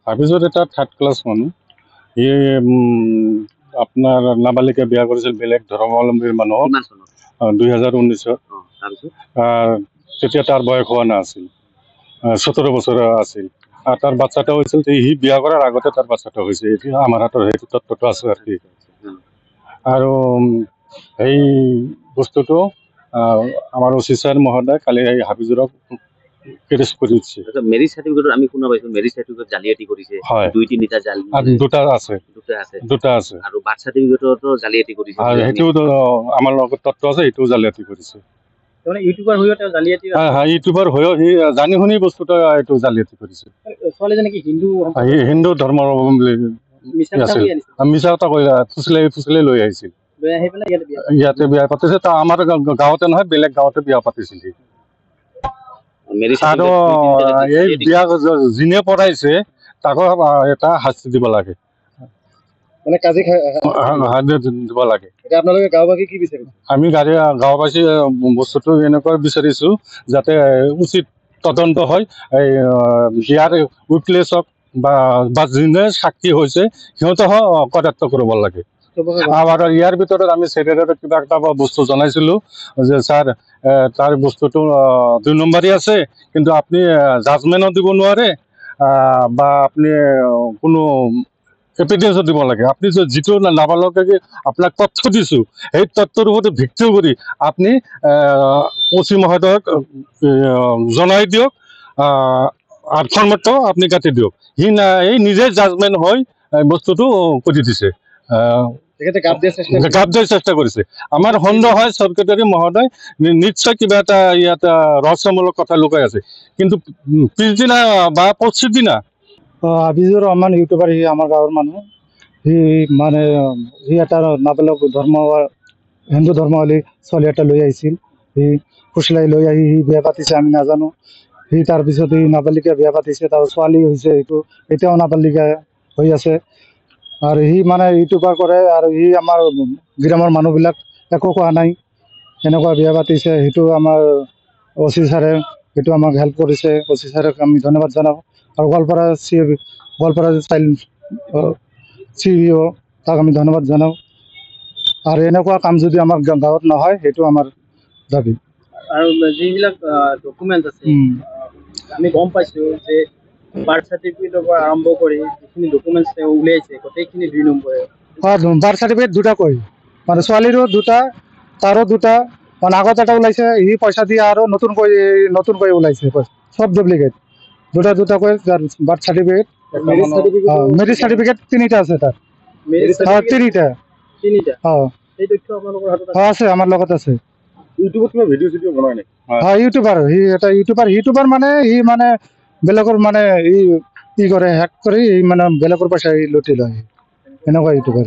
হাফিজৰ এটা third class মানুহ। সি আপোনাৰ নাবালিকা বিয়া কৰিছিল বেলেগ ধৰ্মাৱলম্বীৰ মানুহক 2019-ত। তেতিয়া তাৰ বয়স হোৱা নাছিল, 17 বছৰ আছিল। তাৰ বাচ্চাটা হৈছিল, সি বিয়া কৰাৰ আগতে তাৰ বাচ্চাটা হৈছে। এতিয়া আমাৰ হাতৰ সেইটো তত্ত্বটো আছে আৰু কি। আৰু সেই বস্তুটো আমাৰ OC ছাৰ মহোদয় কালি এই হাফিজৰক কেৰেছ কৰি দিছে। মেৰিজ সাৰ্টিফিকেটত আমি শুনা পাইছো মেৰিজ সাৰ্টিফিকেট জালিয়াতি কৰিছে, হয়, 2-3টা জাল দুটা আছে আৰু বাৰ্থ সাৰ্টিফিকেটতো জালিয়াতি কৰিছে। আৰু সেইটোও আমাৰ লগত তত্ত্ব আছে, সেইটোও জালিয়াতি কৰিছে। মানে ইউটিউবাৰ হৈও তেওঁ জালিয়াতি, ইউটিউবাৰ হৈও সি জানি শুনি বস্তুটো এইটো জালিয়াতি কৰিছে। ছোৱালীজনী কি হিন্দু ধৰ্মাৱলম্বী আছিল, মিছা কথা কৈ ফুচলাই লৈ আহিছিল। ইয়াতে বিয়া পাতিছে, আমাৰ গাঁৱতে নহয় বেলেগ গাঁৱতে বিয়া পাতিছিল। আৰু এই বিয়া যিনে পঢ়াইছে তাকো এটা শাস্তি দিব লাগে, দিব লাগে। আমি গাঁওবাসী বস্তুটো এনেকুৱা বিচাৰিছো যাতে উচিত তদন্ত হয়। এই বিয়াৰ উইটনেছক বা যোনে সাক্ষী হৈছে সিহঁতক কটাক্ত কৰিব লাগে। আৰু ইয়াৰ ভিতৰত আমি ছেক্ৰেটাৰীক কিবা এটা বস্তু জনাইছিলো যে ছাৰ তাৰ বস্তুটো 2 নম্বৰী আছে, কিন্তু আপুনি জাজমেণ্টও দিব নোৱাৰে বা আপুনি কোনো এভিডেন্সও দিব লাগে। আপুনি যিটো নাবালকে আপোনাক তথ্য দিছো সেই তথ্যৰ ওপৰত ভিত্তি কৰি আপুনি OC মহোদয়ক জনাই দিয়ক, আৰ্থমত আপুনি কাটি দিয়ক। সি নিজে জাজমেণ্ট হৈ বস্তুটো কৰি দিছে, গাপ দিয়াৰ চেষ্টা কৰিছে। আমাৰ সন্দেহ হয় ছেক্ৰেটাৰী মহোদয় নিশ্চয় কিবা এটা ইয়াত ৰহস্যমূলক কথা লুকাই আছে। কিন্তু পিছদিনা বা পৰহিৰ দিনা হাফিজুৰ ৰহমান ইউটিউবাৰ, সি আমাৰ গাঁৱৰ মানুহ। সি এটা নাবালক হিন্দু ধৰ্মাৱলী ছোৱালী এটা লৈ আহিছিল। সি ফুচলাই লৈ আহি সি বিয়া পাতিছে, আমি নাজানো। সি তাৰপিছত সি নাবালিকা বিয়া পাতিছে, তাৰ ছোৱালী হৈছে, সেইটো এতিয়াও নাবালিকা হৈ আছে। আৰু সি ইউটিউবাৰ কৰে, আৰু সি আমাৰ গ্ৰামৰ মানুহবিলাক একো কোৱা নাই, এনেকুৱা বিয়া পাতিছে। সেইটো আমাৰ OC ছাৰে সেইটো আমাক হেল্প কৰিছে, OC ছাৰক আমি ধন্যবাদ জনাওঁ। আৰু গোৱালপাৰা চাইল্ড CEO তাক আমি ধন্যবাদ জনাওঁ। আৰু এনেকুৱা কাম যদি আমাৰ গাঁৱত নহয়, সেইটো আমাৰ দাবী। আৰু যিবিলাক ডকুমেণ্ট আছে আমি গম পাইছো যে বাৰ্থ চাৰ্টিফিকেটৰ পৰা আৰম্ভ কৰি যিখিনি ডকুমেণ্টছ তেওঁ উলিয়াইছে গোটেইখিনি 2 নম্বৰে। বাৰ্থ চাৰ্টিফিকেট দুটাকৈ, ছোৱালীৰো 2টা, তাৰো 2টা। আগত এটা ওলাইছে, সি পইচা দিয়ে আৰু নতুনকৈ ওলাইছে, চব ডুপ্লিকেট। 2টাকৈ বাৰ্থ চাৰ্টিফিকেট। মেৰিজ চাৰ্টিফিকেট 3টা আছে তাৰ, 3টা আছে আমাৰ লগত আছে। ইউটিউবত কিবা ভিডিঅ' চিডিঅ' বনাই নেকি? ইউটিউবাৰ, সি এটা ইউটিউবাৰ সি বেলেগৰ ই কৰে, হেক কৰি বেলেগৰ পইচা লুটি লয়, এনেকুৱা ইউটিউবাৰ।